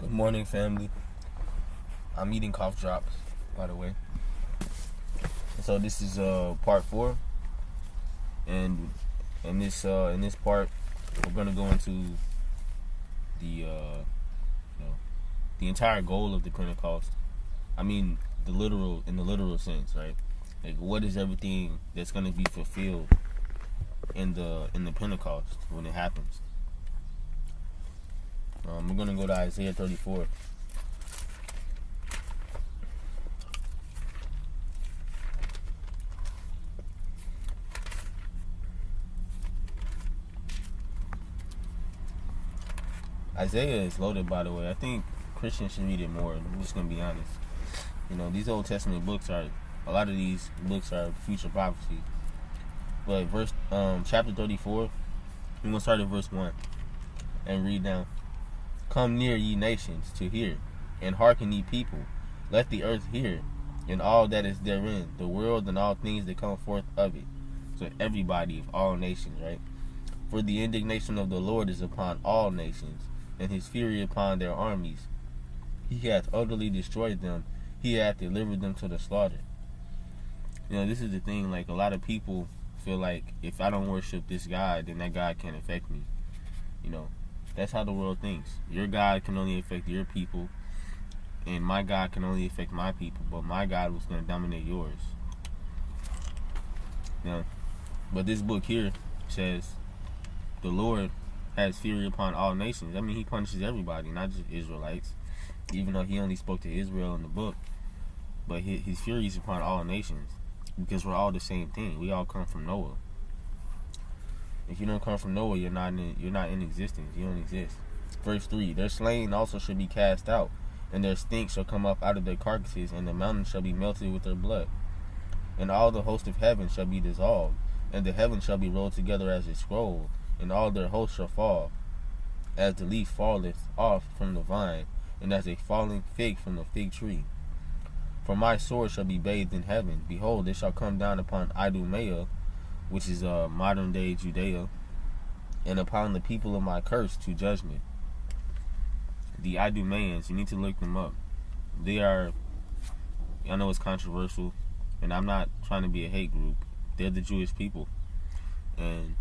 Good morning, family. I'm eating cough drops, by the way. So this is part 4, and in this part, we're gonna go into the the entire goal of the Pentecost. I mean, in the literal sense, right? Like, what is everything that's gonna be fulfilled in the Pentecost when it happens? We're gonna go to Isaiah 34. Isaiah is loaded, by the way. I think Christians should read it more. I'm just gonna be honest. These Old Testament books a lot of these books are future prophecy. But chapter 34, we're gonna start at verse 1 and read down. Come near, ye nations, to hear, and hearken, ye people. Let the earth hear, and all that is therein, the world and all things that come forth of it. So everybody of all nations, right? For the indignation of the Lord is upon all nations, and his fury upon their armies. He hath utterly destroyed them. He hath delivered them to the slaughter. This is the thing. Like, a lot of people feel like if I don't worship this God, then that God can't affect me. That's how the world thinks. Your God can only affect your people, and my God can only affect my people, but my God was going to dominate yours. But this book here says the Lord has fury upon all nations. I mean, he punishes everybody, not just Israelites, even though he only spoke to Israel in the book. But his fury is upon all nations, because we're all the same thing. We all come from Noah. If you don't come from Noah, you're not in existence. You don't exist. Verse 3, their slain also shall be cast out, and their stink shall come up out of their carcasses, and the mountains shall be melted with their blood. And all the host of heaven shall be dissolved, and the heavens shall be rolled together as a scroll, and all their hosts shall fall, as the leaf falleth off from the vine, and as a falling fig from the fig tree. For my sword shall be bathed in heaven. Behold, it shall come down upon Idumea, which is modern day Judea, and upon the people of my curse to judgment. The Idumeans, you need to look them up. They are, I know it's controversial, and I'm not trying to be a hate group. They're the Jewish people, and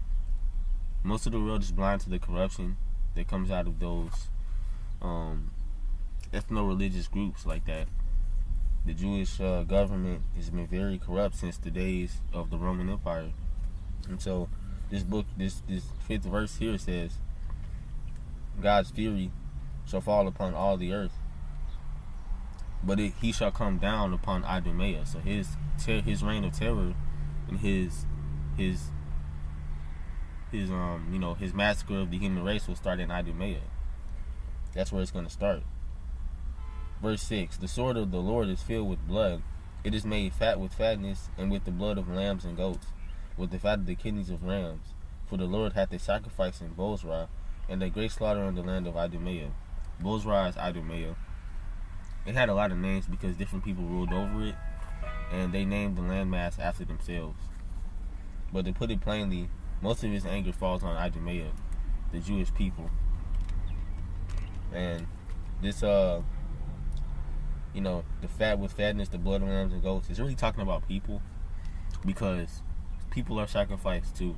most of the world is blind to the corruption that comes out of those ethno-religious groups like that. The Jewish government has been very corrupt since the days of the Roman Empire. And so this 5th verse here says, God's fury shall fall upon all the earth, but he shall come down upon Idumea. So his reign of terror and his massacre of the human race will start in Idumea. That's where it's going to start. Verse 6, the sword of the Lord is filled with blood. It is made fat with fatness, and with the blood of lambs and goats, with the fat of the kidneys of rams. For the Lord hath a sacrifice in Bozrah, and a great slaughter in the land of Idumea. Bozrah is Idumea. It had a lot of names because different people ruled over it, and they named the landmass after themselves. But to put it plainly, most of his anger falls on Idumea, the Jewish people. And this the fat with fatness, the blood of lambs and goats, it's really talking about people, because people are sacrificed too.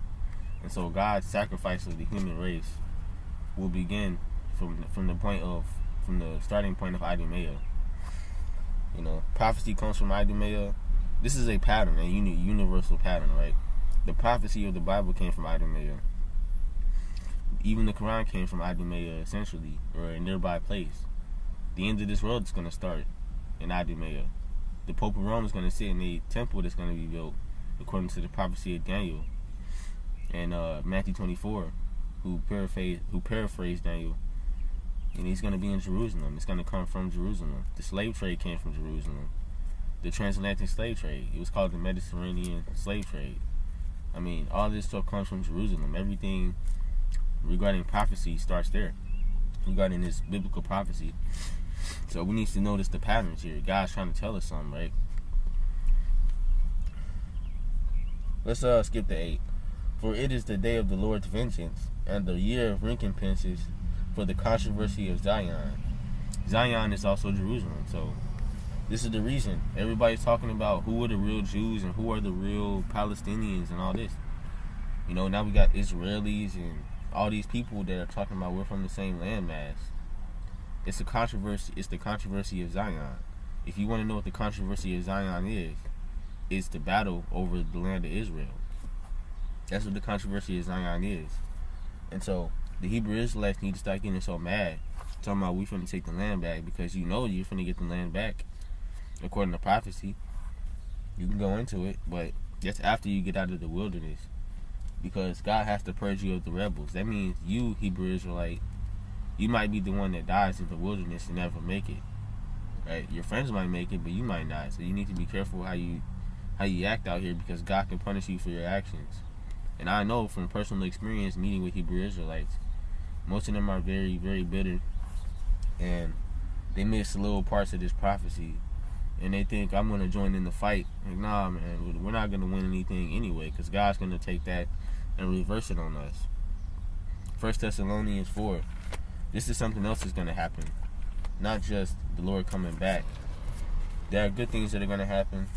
And so God's sacrifice of the human race will begin from the starting point of Idumea. Prophecy comes from Idumea. This is a pattern, a universal pattern, right? The prophecy of the Bible came from Idumea. Even the Quran came from Idumea, essentially, or a nearby place. The end of this world is going to start in Idumea. The Pope of Rome is going to sit in a temple that's going to be built according to the prophecy of Daniel and Matthew 24, who paraphrased Daniel. And he's going to be in Jerusalem. It's going to come from Jerusalem. The slave trade came from Jerusalem. The transatlantic slave trade, it was called the Mediterranean slave trade. I mean, all this stuff comes from Jerusalem. Everything regarding prophecy starts there, regarding this biblical prophecy. So we need to notice the patterns here. God's trying to tell us something, right? Let's skip to 8. For it is the day of the Lord's vengeance, and the year of recompenses for the controversy of Zion. Zion is also Jerusalem. So this is the reason everybody's talking about who are the real Jews and who are the real Palestinians and all this. You know, now we got Israelis and all these people that are talking about we're from the same landmass. It's a controversy. It's the controversy of Zion. If you want to know what the controversy of Zion is, it's the battle over the land of Israel. That's what the controversy of Zion is. And so the Hebrew Israelites need to start getting so mad, talking about we finna take the land back, because you know you're finna get the land back according to prophecy. You can go into it, but that's after you get out of the wilderness, because God has to purge you of the rebels. That means you, Hebrew Israelite, you might be the one that dies in the wilderness and never make it. Right? Your friends might make it, but you might not. So you need to be careful how you act out here, because God can punish you for your actions. And I know from personal experience meeting with Hebrew Israelites, most of them are very, very bitter, and they miss little parts of this prophecy, and they think I'm going to join in the fight. Like, nah, man, we're not going to win anything anyway, because God's going to take that and reverse it on us. 1 Thessalonians 4. This is something else that's going to happen. Not just the Lord coming back. There are good things that are going to happen,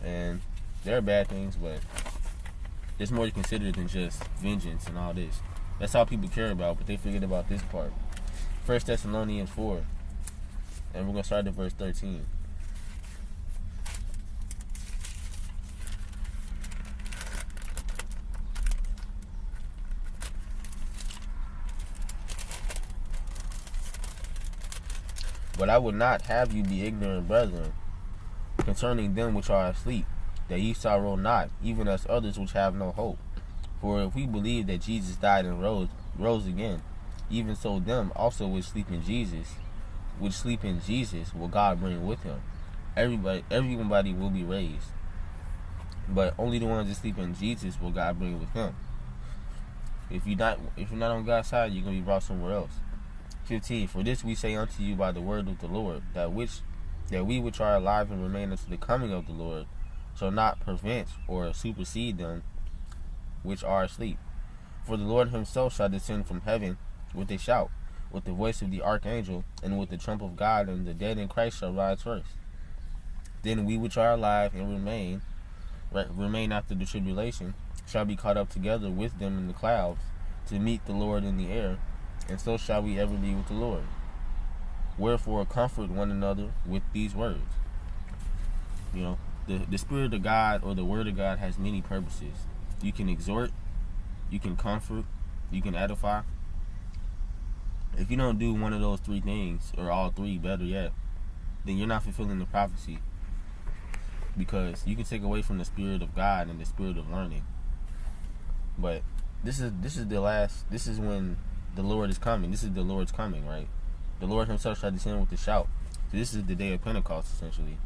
and there are bad things, but there's more to consider than just vengeance and all this. That's all people care about, but they forget about this part. 1 Thessalonians 4, and we're going to start at verse 13. But I would not have you be ignorant, brethren, concerning them which are asleep, that ye sorrow not, even as others which have no hope. For if we believe that Jesus died and rose again, even so them also which sleep in Jesus will God bring with him. Everybody will be raised, but only the ones that sleep in Jesus will God bring with him. If you're not on God's side, you're gonna be brought somewhere else. 15. For this we say unto you by the word of the Lord, that we which are alive and remain unto the coming of the Lord shall not prevent or supersede them which are asleep. For the Lord himself shall descend from heaven with a shout, with the voice of the archangel, and with the trump of God, and the dead in Christ shall rise first. Then we which are alive and remain after the tribulation shall be caught up together with them in the clouds to meet the Lord in the air, and so shall we ever be with the Lord. Wherefore comfort one another with these words. You know, the Spirit of God, or the Word of God, has many purposes. You can exhort, you can comfort, you can edify. If you don't do one of those three things, or all three, better yet, then you're not fulfilling the prophecy. Because you can take away from the Spirit of God and the Spirit of learning. But this is when the Lord is coming. This is the Lord's coming, right? The Lord himself shall descend with a shout. So this is the day of Pentecost, essentially.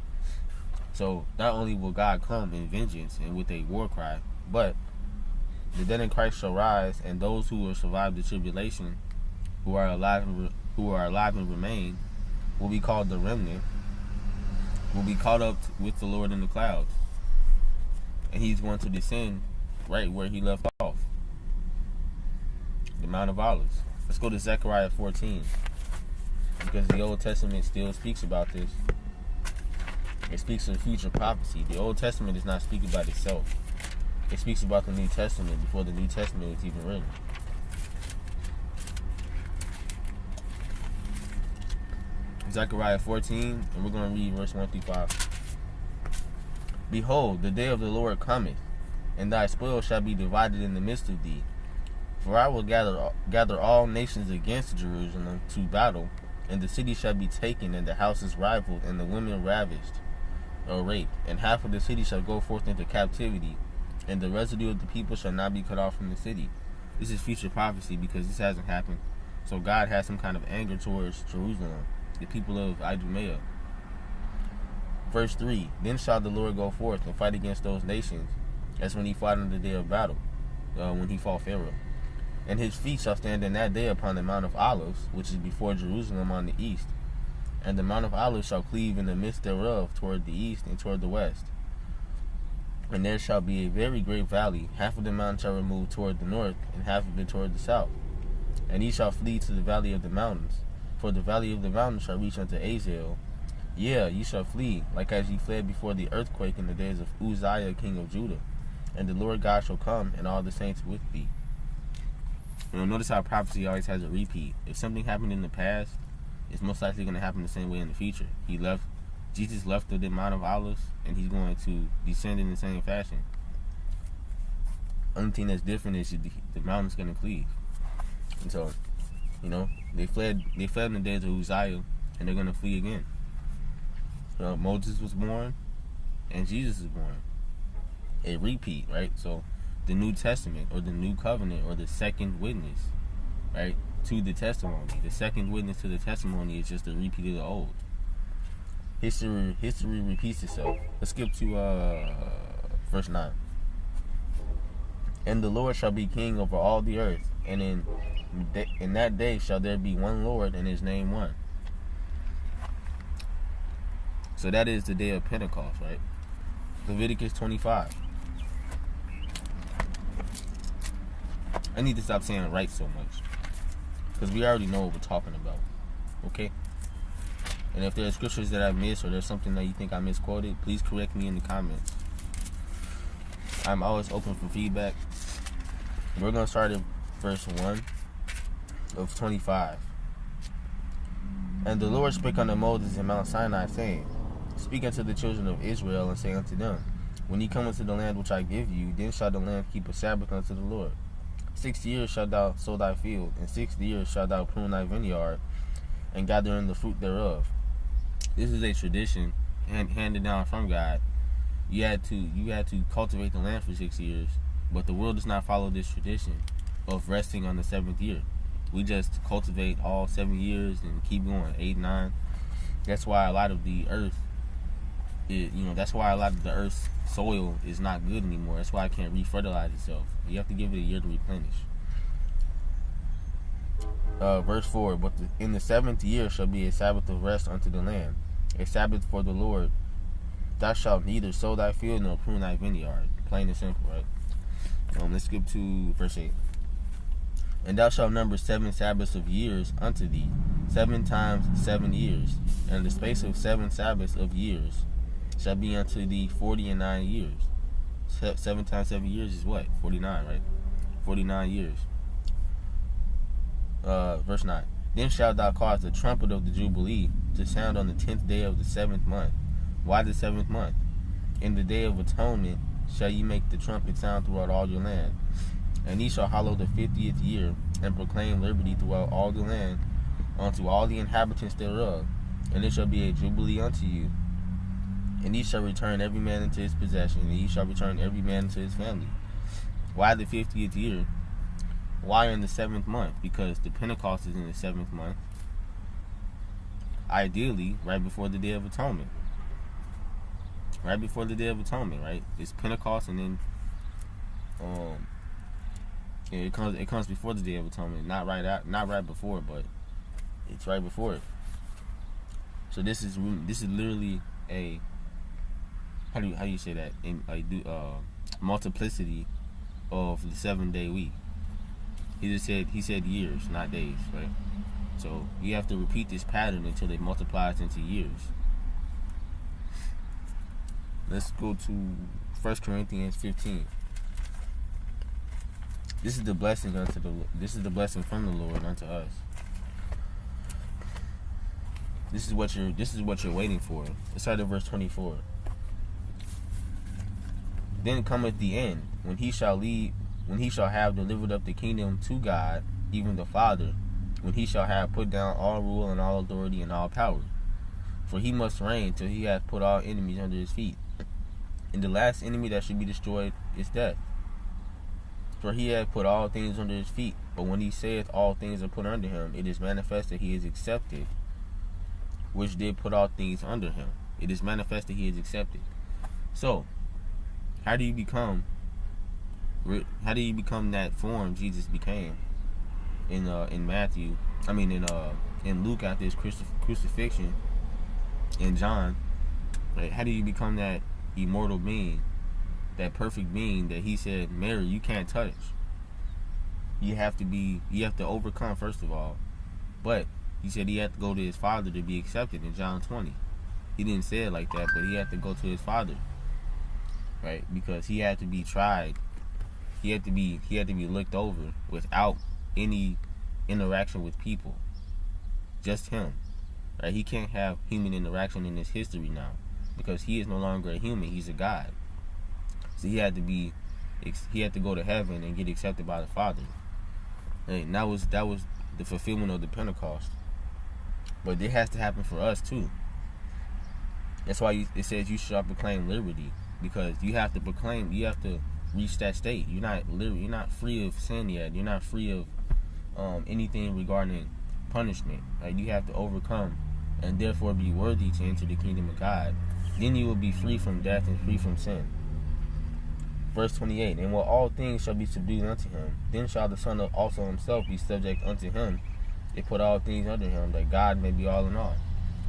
So not only will God come in vengeance and with a war cry, but the dead in Christ shall rise, and those who will survive the tribulation, who are alive and remain, will be called the remnant, will be caught up with the Lord in the clouds. And he's going to descend right where he left off, the Mount of Olives. Let's go to Zechariah 14, because the Old Testament still speaks about this. It speaks of future prophecy. The Old Testament does not speak about itself. It speaks about the New Testament before the New Testament was even written. Zechariah 14, and we're going to read verse 1 through 5. Behold, the day of the Lord cometh, and thy spoil shall be divided in the midst of thee. For I will gather all nations against Jerusalem to battle, and the city shall be taken, and the houses rivaled, and the women ravished or raped. And half of the city shall go forth into captivity, and the residue of the people shall not be cut off from the city. This is future prophecy, because this hasn't happened. So God has some kind of anger towards Jerusalem, the people of Idumea. Verse 3, Then shall the Lord go forth and fight against those nations, as when he fought on the day of battle, when he fought Pharaoh. And his feet shall stand in that day upon the Mount of Olives, which is before Jerusalem on the east. And the Mount of Olives shall cleave in the midst thereof toward the east and toward the west. And there shall be a very great valley. Half of the mountain shall remove toward the north, and half of it toward the south. And ye shall flee to the valley of the mountains. For the valley of the mountain shall reach unto Azel. Yeah, ye shall flee, like as ye fled before the earthquake in the days of Uzziah, king of Judah. And the Lord God shall come, and all the saints with thee. Notice how prophecy always has a repeat. If something happened in the past, it's most likely going to happen the same way in the future. Jesus left the Mount of Olives, and he's going to descend in the same fashion. Only thing that's different is the mountain's going to cleave. And so, they fled in the days of Uzziah, and they're going to flee again. Moses was born, and Jesus is born. A repeat, right? So, the New Testament, or the New Covenant, or the second witness, right, to the testimony. The second witness to the testimony is just a repeat of the old. History repeats itself. Let's skip to verse 9. And the Lord shall be king over all the earth, and in that day shall there be one Lord, and his name one. So that is the day of Pentecost, right? Leviticus 25. I need to stop saying right so much, because we already know what we're talking about. Okay? And if there are scriptures that I missed, or there's something that you think I misquoted, please correct me in the comments. I'm always open for feedback. We're going to start at verse 1 of 25. And the Lord spake unto Moses in Mount Sinai, saying, Speak unto the children of Israel, and say unto them, When ye come into the land which I give you, then shall the land keep a Sabbath unto the Lord. 6 years shalt thou sow thy field, and 6 years shalt thou prune thy vineyard, and gather in the fruit thereof. This is a tradition handed down from God. You had to cultivate the land for 6 years, but the world does not follow this tradition of resting on the 7th year. We just cultivate all 7 years and keep going, 8, 9. That's why a lot of the earth, that's why a lot of the earth's soil is not good anymore. That's why it can't refertilize itself. You have to give it a year to replenish. Verse 4, But in the 7th year shall be a Sabbath of rest unto the land, a Sabbath for the Lord. Thou shalt neither sow thy field nor prune thy vineyard. Plain and simple, right? Let's skip to verse 8. And thou shalt number 7 Sabbaths of years unto thee, 7 times 7 years. And the space of 7 Sabbaths of years shall be unto thee 49 years. 7 times 7 years is what? 49, right? 49 years. Verse 9. Then shalt thou cause the trumpet of the Jubilee to sound on the 10th day of the 7th month. Why the 7th month? In the day of atonement shall ye make the trumpet sound throughout all your land. And ye shall hallow the 50th year, and proclaim liberty throughout all the land, unto all the inhabitants thereof. And it shall be a jubilee unto you. And ye shall return every man into his possession, and ye shall return every man into his family. Why the 50th year? Why in the 7th month? Because the Pentecost is in the 7th month. Ideally, right before the Day of Atonement. Right before the Day of Atonement, right? It's Pentecost, and then it comes before the Day of Atonement, not right before, but it's right before it. So this is literally a how do you say that, in multiplicity of the 7-day week. He said years, not days, right? So you have to repeat this pattern until it multiplies into years. Let's go to 1 Corinthians 15. This is the blessing from the Lord unto us. This is what you're waiting for. Let's start at verse 24. Then cometh the end, when he shall have delivered up the kingdom to God, even the Father, when he shall have put down all rule and all authority and all power. For he must reign till he hath put all enemies under his feet. And the last enemy that should be destroyed is death. For he hath put all things under his feet. But when he saith all things are put under him, it is manifest that he is accepted, which did put all things under him. It is manifest that he is accepted. So, how do you become that form Jesus became in Matthew? In Luke after his crucifixion, in John, right? How do you become that immortal being, that perfect being that he said, Mary, you can't touch? You have to overcome first of all, but He said he had to go to his Father to be accepted in John 20. He didn't say it like that, but he had to go to his Father, right? Because he had to be tried. He had to be looked over without any interaction with people. Just him, right? He can't have human interaction in his history now because he is no longer a human. He's a God. So he had to go to heaven and get accepted by the Father. And that was the fulfillment of the Pentecost. But it has to happen for us too. That's why it says you shall proclaim liberty, because you have to reach that state. You're not free of sin yet. You're not free of anything regarding punishment. Like, you have to overcome and therefore be worthy to enter the kingdom of God. Then you will be free from death and free from sin. Verse 28, and when all things shall be subdued unto him, then shall the Son also himself be subject unto him. They put all things under him, that God may be all in all.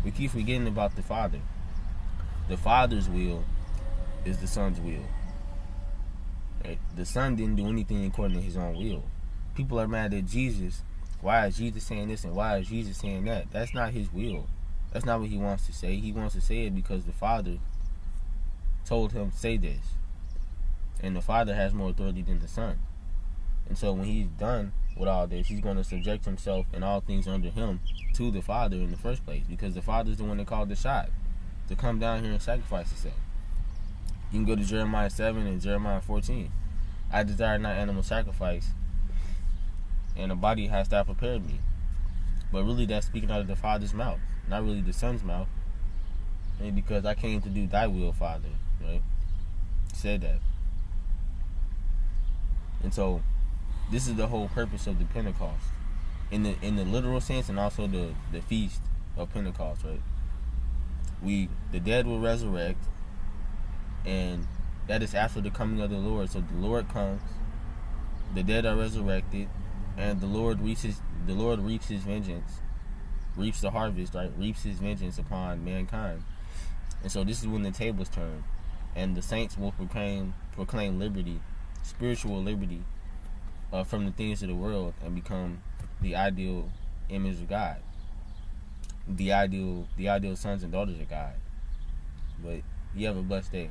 We keep forgetting about the Father. The Father's will is the Son's will. Right? The Son didn't do anything according to his own will. People are mad at Jesus. Why is Jesus saying this and why is Jesus saying that? That's not his will. That's not what he wants to say. He wants to say it because the Father told him to say this. And the Father has more authority than the Son. And so when he's done with all this, he's going to subject himself and all things under him to the Father in the first place, because the Father's the one that called the shot to come down here and sacrifice himself. You can go to Jeremiah 7 and Jeremiah 14. I desire not animal sacrifice, and a body has thou prepared me. But really that's speaking out of the Father's mouth, not really the Son's mouth. And because I came to do thy will, Father, right? He said that. And so this is the whole purpose of the Pentecost, in the literal sense, and also the feast of Pentecost, right? The dead will resurrect, and that is after the coming of the Lord. So the Lord comes, the dead are resurrected, and the Lord reaps his vengeance, reaps the harvest, right? Reaps his vengeance upon mankind. And so this is when the tables turn, and the saints will proclaim liberty, spiritual liberty, from the things of the world, and become the ideal image of God, the ideal sons and daughters of God. But you have a blessed day.